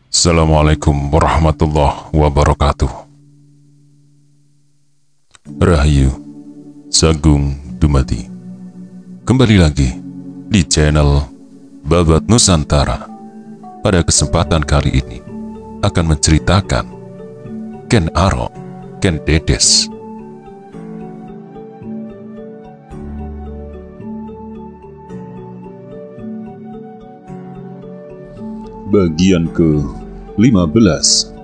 Assalamualaikum warahmatullahi wabarakatuh. Rahayu, Sagung Dumadi. Kembali lagi di channel Babat Nusantara. Pada kesempatan kali ini akan menceritakan Ken Arok, Ken Dedes. Bagian ke-15.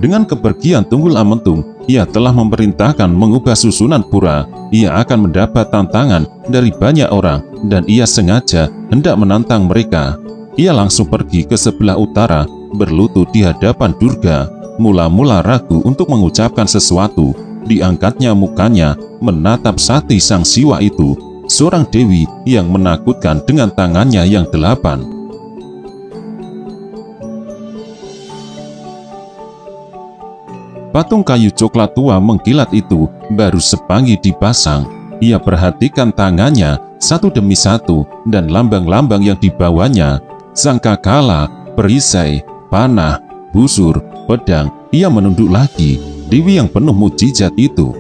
Dengan kepergian Tunggul Ametung, ia telah memerintahkan mengubah susunan pura. Ia akan mendapat tantangan dari banyak orang dan ia sengaja hendak menantang mereka. Ia langsung pergi ke sebelah utara, berlutut di hadapan Durga. Mula-mula ragu untuk mengucapkan sesuatu. Diangkatnya mukanya menatap Sati sang Siwa itu, seorang dewi yang menakutkan dengan tangannya yang 8. Patung kayu coklat tua mengkilat itu baru sepanggi dipasang. Ia perhatikan tangannya satu demi satu dan lambang-lambang yang dibawanya. Sangkakala, perisai, panah, busur, pedang. Ia menunduk lagi. Dewi yang penuh mukjizat itu.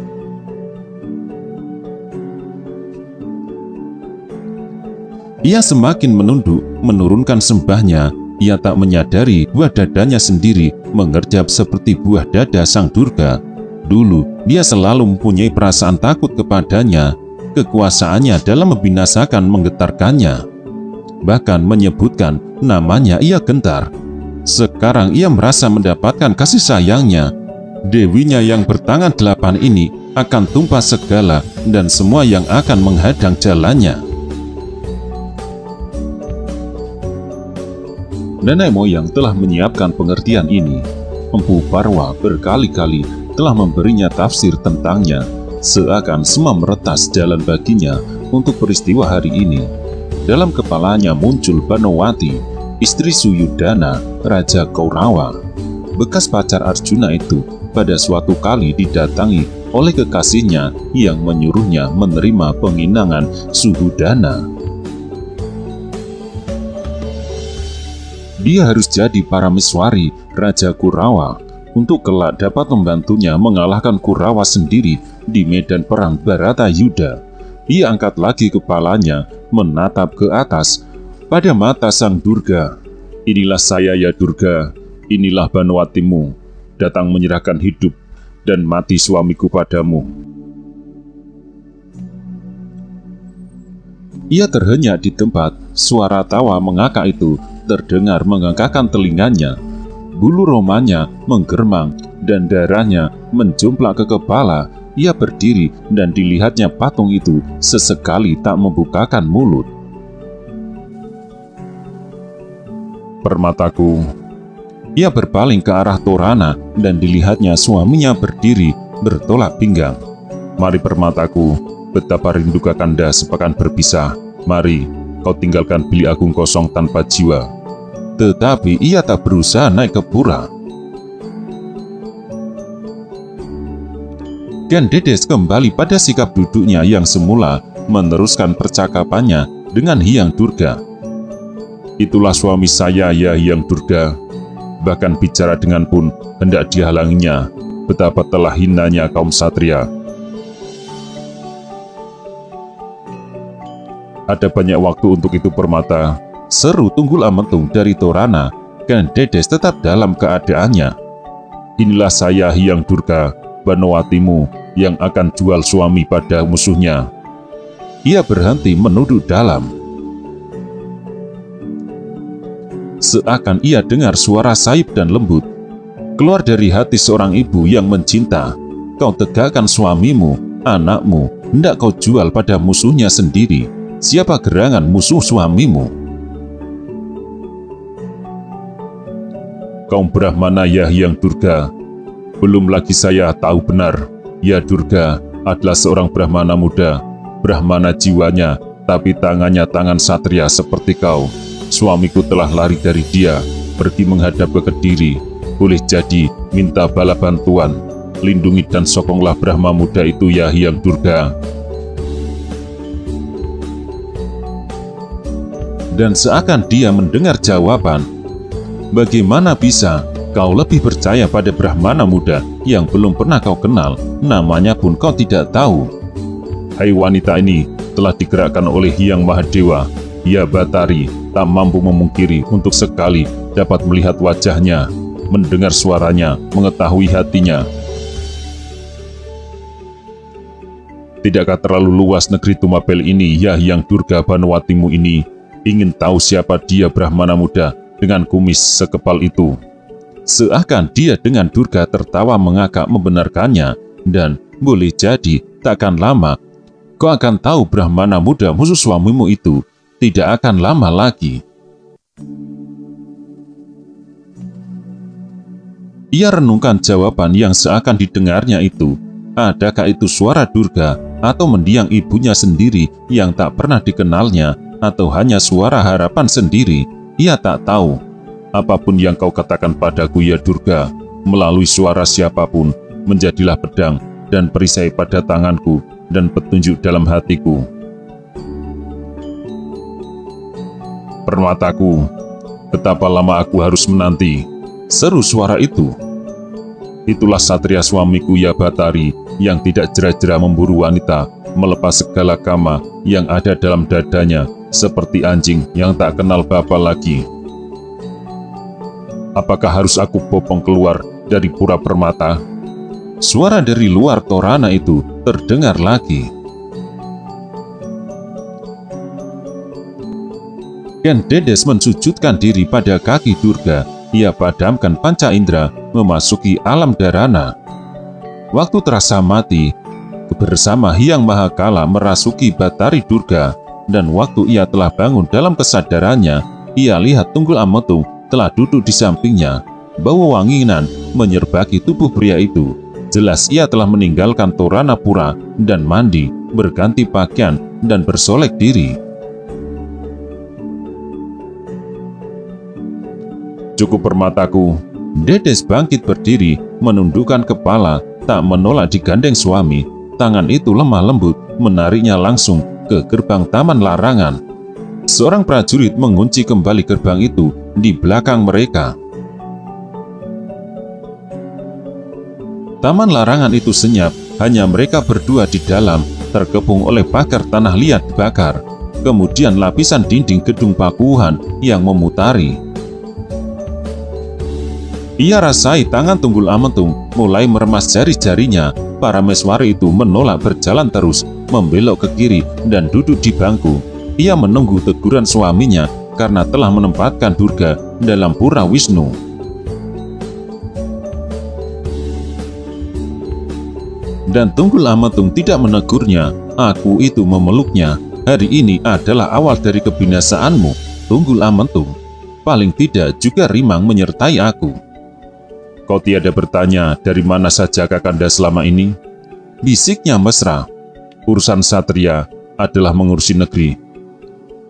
Ia semakin menunduk, menurunkan sembahnya. Ia tak menyadari buah dadanya sendiri mengerjap seperti buah dada sang Durga. Dulu, dia selalu mempunyai perasaan takut kepadanya. Kekuasaannya dalam membinasakan menggetarkannya. Bahkan menyebutkan namanya ia gentar. Sekarang ia merasa mendapatkan kasih sayangnya. Dewinya yang bertangan 8 ini akan tumpah segala dan semua yang akan menghadang jalannya. Nenek moyang telah menyiapkan pengertian ini. Empu Parwa berkali-kali telah memberinya tafsir tentangnya, seakan semua meretas jalan baginya untuk peristiwa hari ini. Dalam kepalanya muncul Banowati, istri Suyudana, Raja Kaurawa. Bekas pacar Arjuna itu pada suatu kali didatangi oleh kekasihnya yang menyuruhnya menerima penginangan Suhudana. Dia harus jadi parameswari Raja Kurawa untuk kelak dapat membantunya mengalahkan Kurawa sendiri di medan perang Baratayuda. Ia angkat lagi kepalanya, menatap ke atas pada mata sang Durga. Inilah saya ya Durga, inilah Banowatimu. Datang menyerahkan hidup dan mati suamiku padamu. Ia terhenyak di tempat. Suara tawa mengakak itu terdengar mengangkatkan telinganya. Bulu romanya menggermang dan darahnya menjomplak ke kepala. Ia berdiri dan dilihatnya patung itu sesekali tak membukakan mulut. Permataku. Ia berpaling ke arah Torana dan dilihatnya suaminya berdiri bertolak pinggang. Mari Permataku, betapa rindu Kakanda sepekan berpisah. Mari, kau tinggalkan bilik agung kosong tanpa jiwa. Tetapi ia tak berusaha naik ke pura. Ken Dedes kembali pada sikap duduknya yang semula, meneruskan percakapannya dengan Hyang Durga. Itulah suami saya ya Hyang Durga. Bahkan bicara dengan pun hendak dihalanginya. Betapa telah hinanya kaum satria. Ada banyak waktu untuk itu Permata, seru Tunggul Ametung dari Torana. Ken Dedes tetap dalam keadaannya. Inilah saya Hyang Durga, Banowatimu yang akan jual suami pada musuhnya. Ia berhenti menunduk dalam. Seakan ia dengar suara saib dan lembut keluar dari hati seorang ibu yang mencinta. Kau tegakkan suamimu, anakmu, hendak kau jual pada musuhnya sendiri. Siapa gerangan musuh suamimu? Kaum Brahmana ya Hyang Durga. Belum lagi saya tahu benar, ya Durga adalah seorang Brahmana muda, Brahmana jiwanya, tapi tangannya tangan satria seperti kau. Suamiku telah lari dari dia, pergi menghadap ke Kediri. Boleh jadi minta bala bantuan. lindungi dan sokonglah Brahma muda itu ya Hyang Durga. Dan seakan dia mendengar jawaban, bagaimana bisa kau lebih percaya pada Brahmana muda yang belum pernah kau kenal, namanya pun kau tidak tahu? Hai wanita ini telah digerakkan oleh Hyang Mahadewa, ya Batari tak mampu memungkiri untuk sekali dapat melihat wajahnya, mendengar suaranya, mengetahui hatinya. Tidakkah terlalu luas negeri Tumapel ini, ya Hyang Durga Banowatimu ini? Ingin tahu siapa dia Brahmana muda dengan kumis sekepal itu? Seakan dia dengan Durga tertawa mengakak membenarkannya, dan boleh jadi takkan lama kau akan tahu Brahmana muda musuh suamimu itu tidak akan lama lagi. Ia renungkan jawaban yang seakan didengarnya itu. Adakah itu suara Durga atau mendiang ibunya sendiri yang tak pernah dikenalnya, atau hanya suara harapan sendiri? Ia tak tahu. Apapun yang kau katakan padaku ya Durga, melalui suara siapapun, menjadilah pedang dan perisai pada tanganku dan petunjuk dalam hatiku. Permataku, betapa lama aku harus menanti, seru suara itu. Itulah satria suamiku ya Batari, yang tidak jera-jera memburu wanita, melepas segala kama yang ada dalam dadanya, seperti anjing yang tak kenal bapa lagi. Apakah harus aku bopong keluar dari pura permata? Suara dari luar torana itu terdengar lagi. Ken Dedes mensujudkan diri pada kaki Durga. Ia padamkan panca indera, memasuki alam dharana. Waktu terasa mati, bersama Hyang Mahakala merasuki Batari Durga, dan waktu ia telah bangun dalam kesadarannya, ia lihat Tunggul Ametung telah duduk di sampingnya. Bau wanginan menyerbaki tubuh pria itu. Jelas ia telah meninggalkan torana pura dan mandi, berganti pakaian, dan bersolek diri. Cukup Permataku. Dedes bangkit berdiri, menundukkan kepala, tak menolak digandeng suami. Tangan itu lemah lembut, menariknya langsung ke gerbang taman larangan. Seorang prajurit mengunci kembali gerbang itu di belakang mereka. Taman larangan itu senyap, hanya mereka berdua di dalam, terkepung oleh pagar tanah liat dibakar. Kemudian lapisan dinding gedung pakuhan yang memutari. Ia rasai tangan Tunggul Ametung mulai meremas jari-jarinya. Parameswari itu menolak berjalan terus, membelok ke kiri dan duduk di bangku. Ia menunggu teguran suaminya karena telah menempatkan Durga dalam pura Wisnu. Dan Tunggul Ametung tidak menegurnya. Aku itu memeluknya. Hari ini adalah awal dari kebinasaanmu, Tunggul Ametung. Paling tidak juga rimang menyertai aku. Kau tiada bertanya dari mana saja Kakanda selama ini? Bisiknya mesra. Urusan satria adalah mengurusi negeri.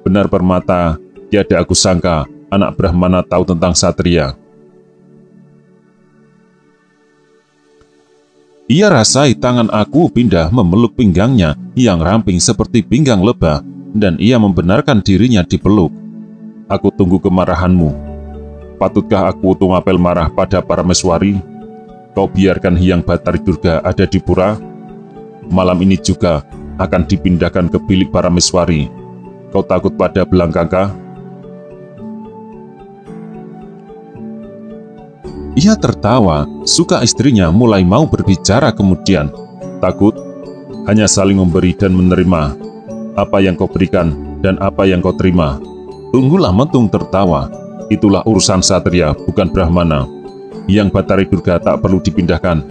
Benar Permata, tiada aku sangka anak Brahmana tahu tentang satria. Ia rasai tangan aku pindah memeluk pinggangnya yang ramping seperti pinggang lebah, dan ia membenarkan dirinya dipeluk. Aku tunggu kemarahanmu. Patutkah aku Tumapel marah pada Parameswari? Kau biarkan Hyang Batari Durga ada di pura? Malam ini juga akan dipindahkan ke bilik Parameswari. Kau takut pada Belangkaka? Ia tertawa, suka istrinya mulai mau berbicara kemudian. Takut? Hanya saling memberi dan menerima. Apa yang kau berikan dan apa yang kau terima. Tunggul Ametung tertawa. Itulah urusan satria, bukan Brahmana. Hyang Batari Durga tak perlu dipindahkan.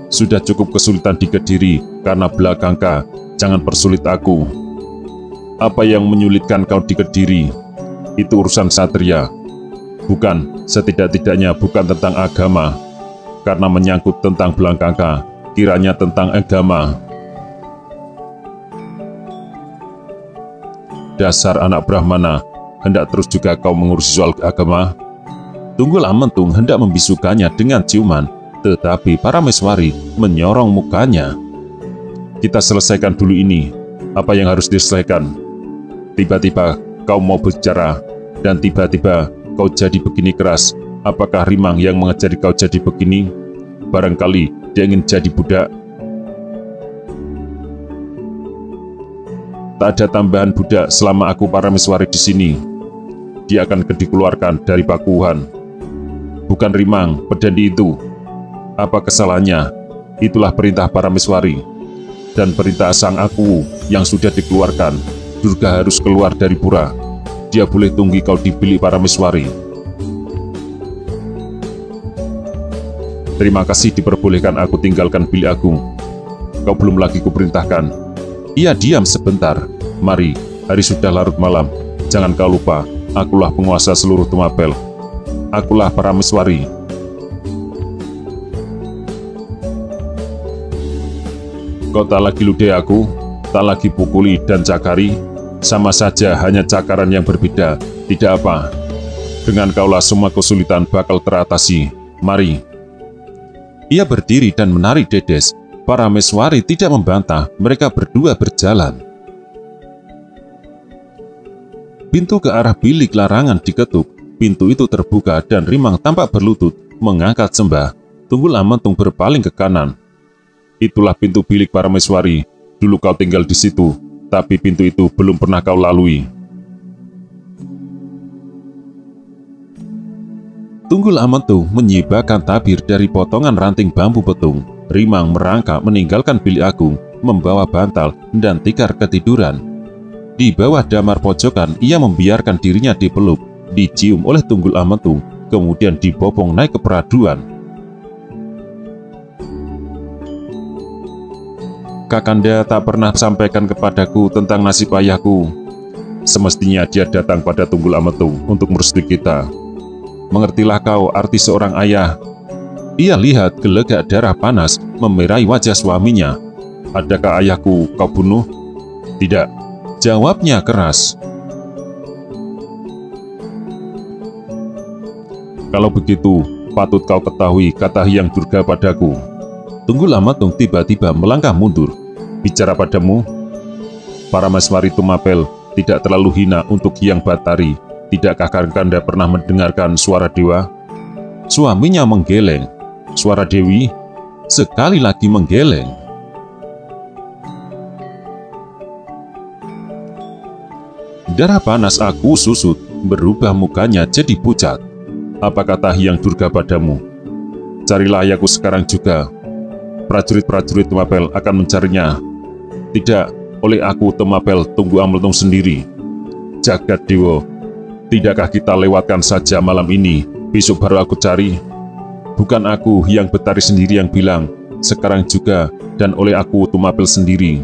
Sudah cukup kesulitan di Kediri karena Belangkaka. Jangan persulit aku. Apa yang menyulitkan kau di Kediri? Itu urusan satria. Bukan, setidak-tidaknya bukan tentang agama. Karena menyangkut tentang Belangkaka, kiranya tentang agama. Dasar anak Brahmana, hendak terus juga kau mengurusi soal agama? Tunggul Ametung hendak membisukannya dengan ciuman, tetapi Parameswari menyorong mukanya. "Kita selesaikan dulu ini. Apa yang harus diselesaikan? Tiba-tiba kau mau bicara, dan tiba-tiba kau jadi begini keras. Apakah Rimang yang mengajari kau jadi begini? Barangkali dia ingin jadi budak." "Tak ada tambahan budak selama aku Parameswari di sini. Dia akan dikeluarkan dari Pakuhan. Bukan Rimang, pedandi itu. Apa kesalahannya? Itulah perintah Parameswari. Dan perintah sang aku yang sudah dikeluarkan. Durga harus keluar dari pura. Dia boleh tunggu kau di bilik Parameswari." "Terima kasih diperbolehkan aku tinggalkan bilik agung. Kau belum lagi kuperintahkan." Ia diam sebentar. "Mari, hari sudah larut malam. Jangan kau lupa, akulah penguasa seluruh Tumapel. Akulah Parameswari." "Kau tak lagi ludahi aku, tak lagi pukuli dan cakari. Sama saja, hanya cakaran yang berbeda. Tidak apa. Dengan kaulah semua kesulitan bakal teratasi. Mari." Ia berdiri dan menarik Dedes. Parameswari tidak membantah, mereka berdua berjalan. Pintu ke arah bilik larangan diketuk. Pintu itu terbuka dan Rimang tampak berlutut, mengangkat sembah. Tunggul Ametung berpaling ke kanan. "Itulah pintu bilik Parameswari. Dulu kau tinggal di situ, tapi pintu itu belum pernah kau lalui." Tunggul Ametung menyibakkan tabir dari potongan ranting bambu petung. Rimang merangkak meninggalkan bilik agung, membawa bantal dan tikar ketiduran. Di bawah damar pojokan, ia membiarkan dirinya dipeluk, dicium oleh Tunggul Ametung, kemudian dibopong naik ke peraduan. "Kakanda tak pernah sampaikan kepadaku tentang nasib ayahku. Semestinya dia datang pada Tunggul Ametung untuk merestui kita. Mengertilah kau arti seorang ayah." Ia lihat gelegak darah panas memerahi wajah suaminya. "Adakah ayahku kau bunuh?" "Tidak," jawabnya keras. "Kalau begitu, patut kau ketahui kata Hyang Durga padaku." Tunggul Ametung tiba-tiba melangkah mundur. "Bicara padamu, Parameswari Tumapel tidak terlalu hina untuk Hyang Batari. Tidakkah Kakanda pernah mendengarkan suara dewa?" Suaminya menggeleng. "Suara dewi?" Sekali lagi menggeleng. Darah panas aku susut, berubah mukanya jadi pucat. "Apa kata Hyang Durga padamu?" "Carilah ayahku sekarang juga. Prajurit-prajurit Tumapel akan mencarinya." "Tidak, oleh aku Tumapel tunggu Ametung sendiri." "Jagat Dewa, tidakkah kita lewatkan saja malam ini, besok baru aku cari?" "Bukan aku Hyang Batari sendiri yang bilang, sekarang juga, dan oleh aku Tumapel sendiri."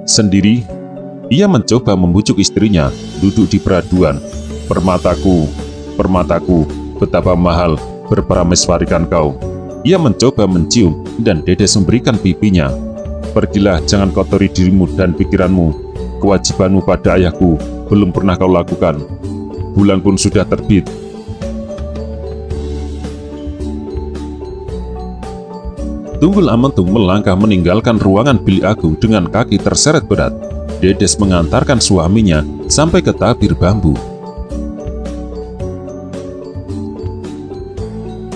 Sendiri, ia mencoba membujuk istrinya, duduk di peraduan. "Permataku, permataku, betapa mahal berparameswarikan kau." Ia mencoba mencium, dan Dedes memberikan pipinya. "Pergilah, jangan kotori dirimu dan pikiranmu. Kewajibanmu pada ayahku belum pernah kau lakukan. Bulan pun sudah terbit." Tunggul Ametung melangkah meninggalkan ruangan bilik agung dengan kaki terseret berat. Dedes mengantarkan suaminya sampai ke tabir bambu.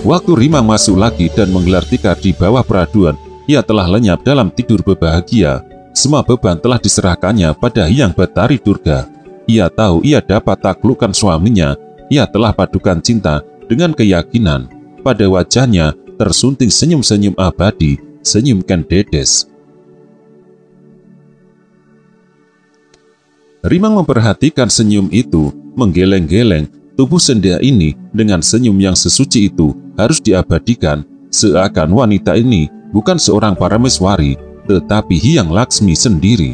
Waktu Rimang masuk lagi dan menggelar tikar di bawah peraduan, ia telah lenyap dalam tidur berbahagia. Semua beban telah diserahkannya pada Hyang Batari Durga. Ia tahu ia dapat taklukkan suaminya. Ia telah padukan cinta dengan keyakinan. Pada wajahnya tersunting senyum-senyum abadi, senyum Ken Dedes. Rimang memperhatikan senyum itu, menggeleng-geleng. Tubuh sendia ini dengan senyum yang sesuci itu harus diabadikan, seakan wanita ini bukan seorang Parameswari, tetapi Hyang Laksmi sendiri.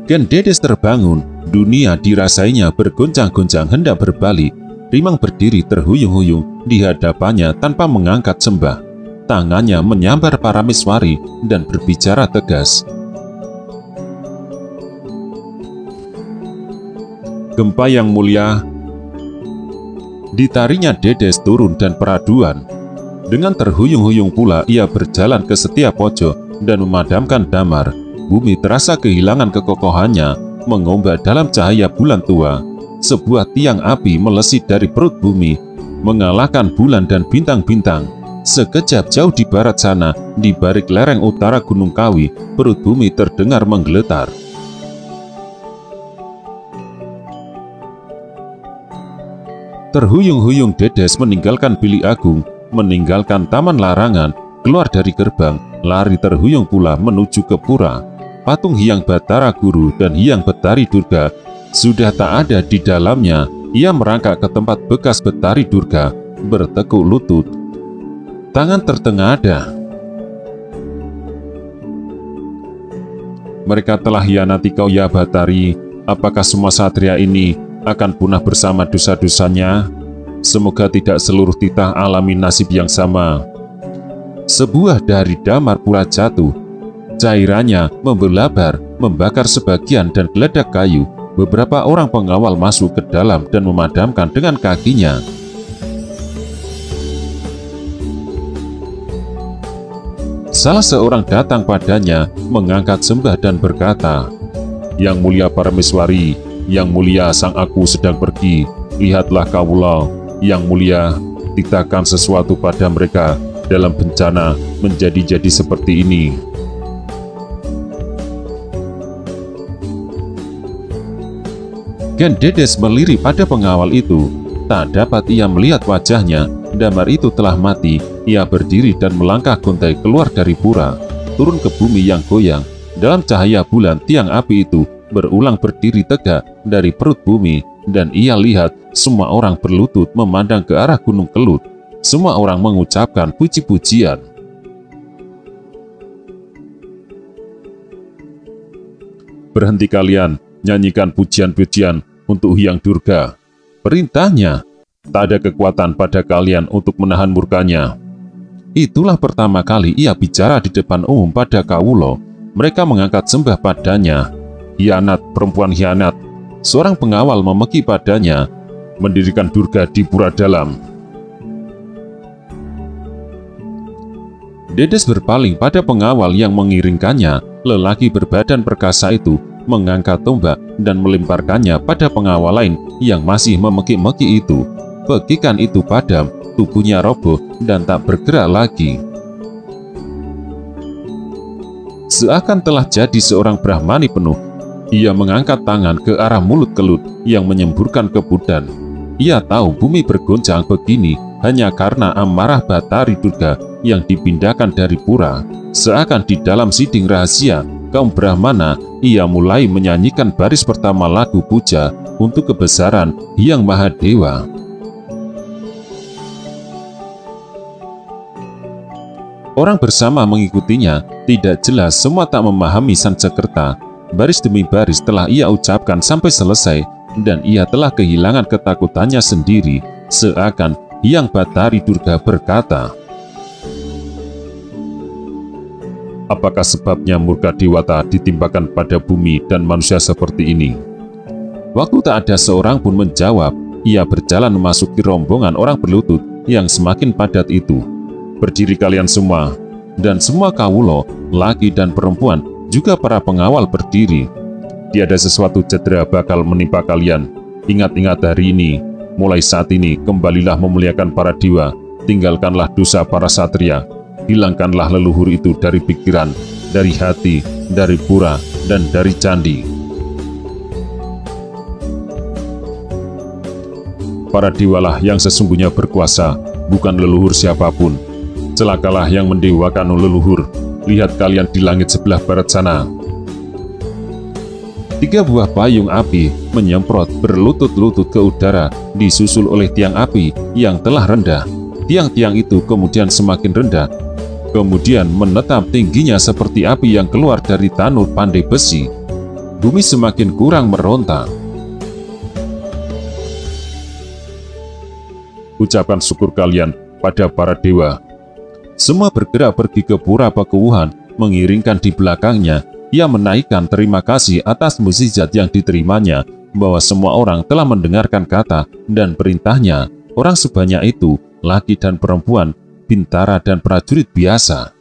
Ken Dedes terbangun, dunia dirasainya bergoncang-goncang hendak berbalik. Rimang berdiri terhuyung-huyung di hadapannya tanpa mengangkat sembah. Tangannya menyambar Parameswari dan berbicara tegas. Gempa yang mulia. Ditarinya Dedes turun dan peraduan. Dengan terhuyung-huyung pula ia berjalan ke setiap pojok dan memadamkan damar. Bumi terasa kehilangan kekokohannya, mengombak dalam cahaya bulan tua. Sebuah tiang api melesit dari perut bumi, mengalahkan bulan dan bintang-bintang. Sekejap jauh di barat sana, di balik lereng utara Gunung Kawi, perut bumi terdengar menggeletar. Terhuyung-huyung Dedes meninggalkan bilik agung, meninggalkan taman larangan, keluar dari gerbang, lari terhuyung pula menuju ke pura. Patung Hyang Batara Guru dan Hyang Betari Durga sudah tak ada di dalamnya. Ia merangkak ke tempat bekas Betari Durga, bertekuk lutut. Tangan tertengadah. Mereka telah hianati kau ya Batari. Apakah semua satria ini akan punah bersama dosa-dosanya? Semoga tidak seluruh titah alami nasib yang sama. Sebuah dari damar pula jatuh. Cairannya membelabar, membakar sebagian dan geledak kayu. Beberapa orang pengawal masuk ke dalam dan memadamkan dengan kakinya. Salah seorang datang padanya, mengangkat sembah dan berkata, "Yang mulia Parameswari, yang mulia sang aku sedang pergi. Lihatlah kawula, yang mulia, titahkan sesuatu pada mereka dalam bencana menjadi-jadi seperti ini." Gen Dedes melirik pada pengawal itu. Tak dapat ia melihat wajahnya. Damar itu telah mati. Ia berdiri dan melangkah gontai keluar dari pura, turun ke bumi yang goyang. Dalam cahaya bulan, tiang api itu berulang berdiri tegak dari perut bumi, dan ia lihat semua orang berlutut memandang ke arah Gunung Kelut. Semua orang mengucapkan puji-pujian. "Berhenti kalian, nyanyikan pujian-pujian untuk Hyang Durga," perintahnya. "Tak ada kekuatan pada kalian untuk menahan murkanya." Itulah pertama kali ia bicara di depan umum pada kawulo. Mereka mengangkat sembah padanya. "Hianat, perempuan hianat!" Seorang pengawal memeki padanya. "Mendirikan Durga di pura dalam." Dedes berpaling pada pengawal yang mengiringkannya. Lelaki berbadan perkasa itu mengangkat tombak dan melemparkannya pada pengawal lain yang masih memeki-meki itu. Pekikan itu padam, tubuhnya roboh dan tak bergerak lagi. Seakan telah jadi seorang Brahmani penuh, ia mengangkat tangan ke arah mulut Kelut yang menyemburkan kebudan. Ia tahu bumi bergoncang begini hanya karena amarah Batari Durga yang dipindahkan dari pura. Seakan di dalam siding rahasia kaum Brahmana, ia mulai menyanyikan baris pertama lagu puja untuk kebesaran Hyang Mahadewa. Orang bersama mengikutinya, tidak jelas, semua tak memahami Sansekerta. Baris demi baris telah ia ucapkan sampai selesai, dan ia telah kehilangan ketakutannya sendiri. Seakan Hyang Batari Durga berkata, "Apakah sebabnya murka Dewata ditimpakan pada bumi dan manusia seperti ini?" Waktu tak ada seorang pun menjawab, ia berjalan memasuki rombongan orang berlutut yang semakin padat itu. "Berdiri kalian semua." Dan semua kawulo, laki dan perempuan, juga para pengawal berdiri. "Tiada sesuatu cedera bakal menimpa kalian. Ingat-ingat hari ini. Mulai saat ini, kembalilah memuliakan para dewa. Tinggalkanlah dosa para satria. Hilangkanlah leluhur itu dari pikiran, dari hati, dari pura, dan dari candi." Para dewalah yang sesungguhnya berkuasa, bukan leluhur siapapun. Celakalah yang mendewakan leluhur. Lihat kalian di langit sebelah barat sana. 3 buah payung api menyemprot berlutut-lutut ke udara, disusul oleh tiang api yang telah rendah. Tiang-tiang itu kemudian semakin rendah, kemudian menetap tingginya seperti api yang keluar dari tanur pandai besi. Bumi semakin kurang meronta. Ucapkan syukur kalian pada para dewa. Semua bergerak pergi ke pura Pakuwuhan, mengiringkan di belakangnya. Ia menaikkan terima kasih atas mukjizat yang diterimanya bahwa semua orang telah mendengarkan kata dan perintahnya. Orang sebanyak itu, laki dan perempuan, bintara dan prajurit biasa.